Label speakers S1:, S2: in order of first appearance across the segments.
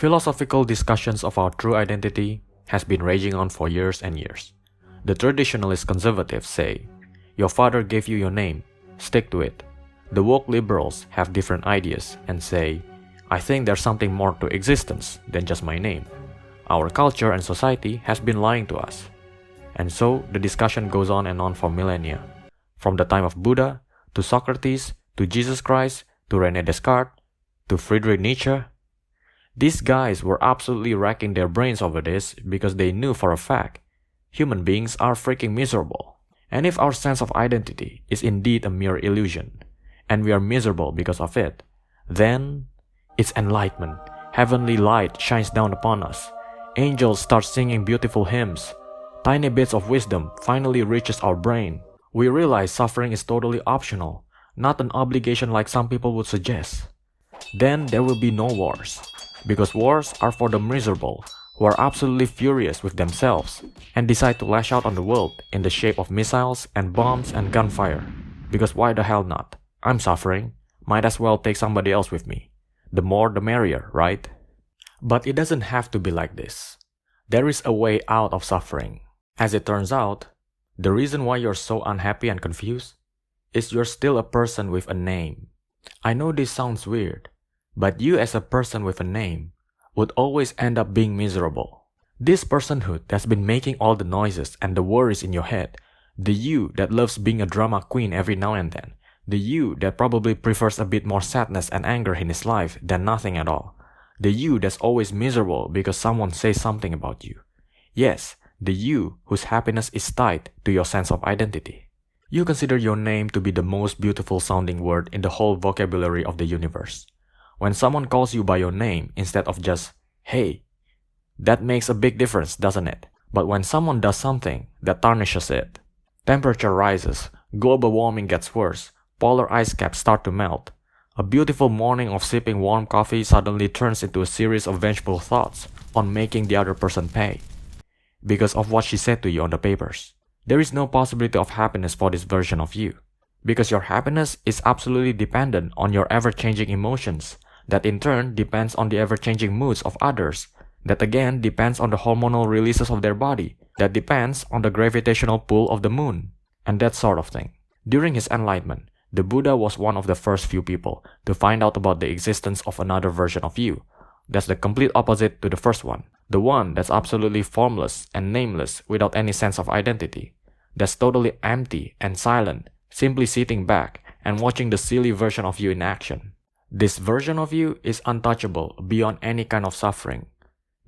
S1: Philosophical discussions of our true identity has been raging on for years and years. The traditionalist conservatives say, your father gave you your name, stick to it. The woke liberals have different ideas and say, I think there's something more to existence than just my name. Our culture and society has been lying to us. And so the discussion goes on and on for millennia. From the time of Buddha, to Socrates, to Jesus Christ, to René Descartes, to Friedrich Nietzsche. These guys were absolutely racking their brains over this because they knew for a fact human beings are freaking miserable. And if our sense of identity is indeed a mere illusion, and we are miserable because of it, then it's enlightenment. Heavenly light shines down upon us. Angels start singing beautiful hymns. Tiny bits of wisdom finally reaches our brain. We realize suffering is totally optional, not an obligation like some people would suggest. Then there will be no wars. Because wars are for the miserable, who are absolutely furious with themselves and decide to lash out on the world in the shape of missiles and bombs and gunfire. Because why the hell not? I'm suffering, might as well take somebody else with me. The more the merrier, right? But it doesn't have to be like this. There is a way out of suffering. As it turns out, the reason why you're so unhappy and confused is you're still a person with a name. I know this sounds weird, but you as a person with a name would always end up being miserable. This personhood that's been making all the noises and the worries in your head, the you that loves being a drama queen every now and then, the you that probably prefers a bit more sadness and anger in his life than nothing at all, the you that's always miserable because someone says something about you. Yes, the you whose happiness is tied to your sense of identity. You consider your name to be the most beautiful sounding word in the whole vocabulary of the universe. When someone calls you by your name instead of just, hey, that makes a big difference, doesn't it? But when someone does something that tarnishes it, temperature rises, global warming gets worse, polar ice caps start to melt, a beautiful morning of sipping warm coffee suddenly turns into a series of vengeful thoughts on making the other person pay because of what she said to you on the papers. There is no possibility of happiness for this version of you, because your happiness is absolutely dependent on your ever-changing emotions, that in turn depends on the ever-changing moods of others, that again depends on the hormonal releases of their body, that depends on the gravitational pull of the moon, and that sort of thing. During his enlightenment, the Buddha was one of the first few people to find out about the existence of another version of you. That's the complete opposite to the first one. The one that's absolutely formless and nameless without any sense of identity. That's totally empty and silent, simply sitting back and watching the silly version of you in action. This version of you is untouchable beyond any kind of suffering,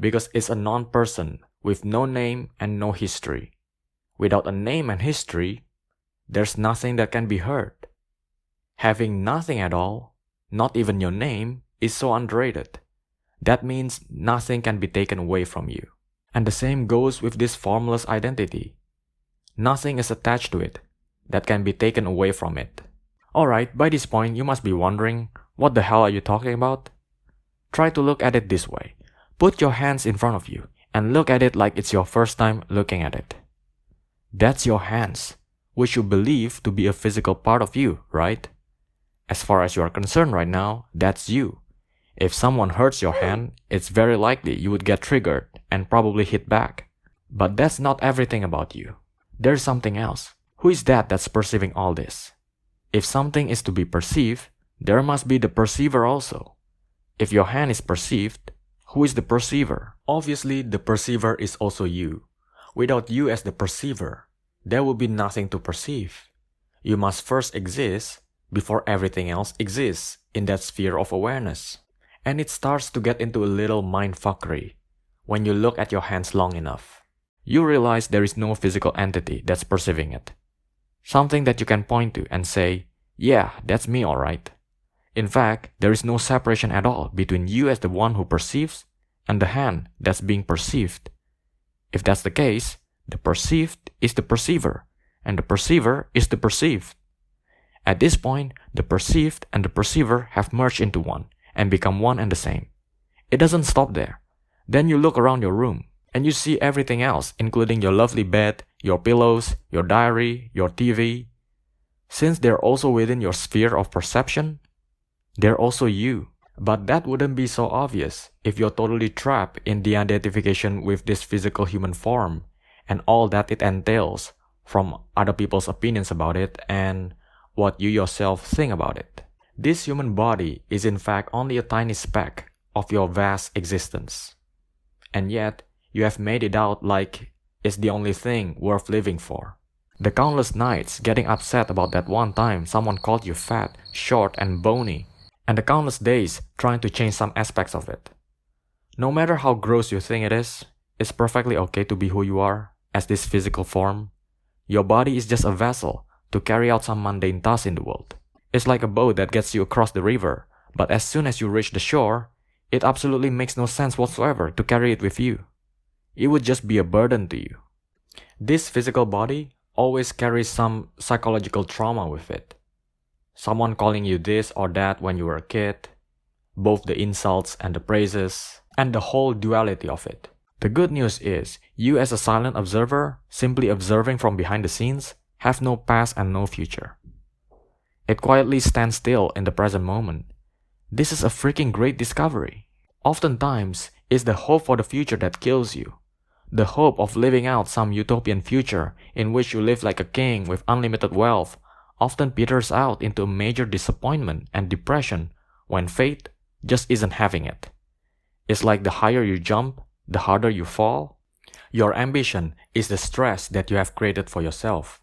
S1: because it's a non-person with no name and no history. Without a name and history, there's nothing that can be hurt. Having nothing at all, not even your name, is so underrated. That means nothing can be taken away from you. And the same goes with this formless identity. Nothing is attached to it that can be taken away from it. Alright, by this point you must be wondering, what the hell are you talking about? Try to look at it this way. Put your hands in front of you and look at it like it's your first time looking at it. That's your hands, which you believe to be a physical part of you, right? As far as you are concerned right now, that's you. If someone hurts your hand, it's very likely you would get triggered and probably hit back. But that's not everything about you. There's something else. Who is that's perceiving all this? If something is to be perceived, there must be the perceiver also. If your hand is perceived, who is the perceiver? Obviously, the perceiver is also you. Without you as the perceiver, there will be nothing to perceive. You must first exist before everything else exists in that sphere of awareness. And it starts to get into a little mindfuckery when you look at your hands long enough. You realize there is no physical entity that's perceiving it. Something that you can point to and say, yeah, that's me alright. In fact, there is no separation at all between you as the one who perceives and the hand that's being perceived. If that's the case, the perceived is the perceiver, and the perceiver is the perceived. At this point, the perceived and the perceiver have merged into one and become one and the same. It doesn't stop there. Then you look around your room and you see everything else, including your lovely bed, your pillows, your diary, your TV. Since they're also within your sphere of perception, they're also you. But that wouldn't be so obvious if you're totally trapped in the identification with this physical human form and all that it entails from other people's opinions about it and what you yourself think about it. This human body is in fact only a tiny speck of your vast existence. And yet, you have made it out like it's the only thing worth living for. The countless nights getting upset about that one time someone called you fat, short, and bony, and the countless days trying to change some aspects of it. No matter how gross you think it is, it's perfectly okay to be who you are as this physical form. Your body is just a vessel to carry out some mundane task in the world. It's like a boat that gets you across the river, but as soon as you reach the shore, it absolutely makes no sense whatsoever to carry it with you. It would just be a burden to you. This physical body always carries some psychological trauma with it. Someone calling you this or that when you were a kid, both the insults and the praises, and the whole duality of it. The good news is, you as a silent observer, simply observing from behind the scenes, have no past and no future. It quietly stands still in the present moment. This is a freaking great discovery. Oftentimes, it's the hope for the future that kills you. The hope of living out some utopian future in which you live like a king with unlimited wealth often peters out into a major disappointment and depression when fate just isn't having it. It's like the higher you jump, the harder you fall. Your ambition is the stress that you have created for yourself.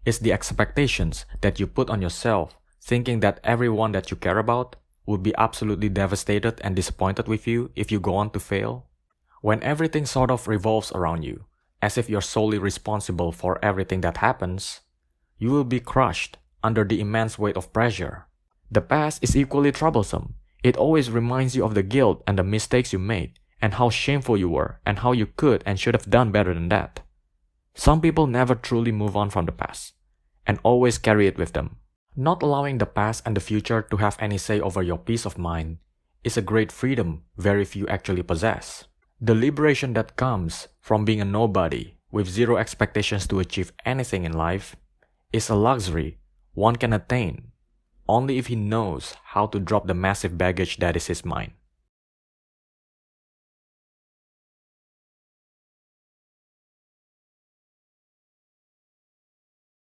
S1: It's the expectations that you put on yourself, thinking that everyone that you care about would be absolutely devastated and disappointed with you if you go on to fail. When everything sort of revolves around you, as if you're solely responsible for everything that happens, you will be crushed under the immense weight of pressure. The past is equally troublesome. It always reminds you of the guilt and the mistakes you made, and how shameful you were, and how you could and should have done better than that. Some people never truly move on from the past, and always carry it with them. Not allowing the past and the future to have any say over your peace of mind is a great freedom very few actually possess. The liberation that comes from being a nobody with zero expectations to achieve anything in life is a luxury one can attain only if he knows how to drop the massive baggage that is his mind.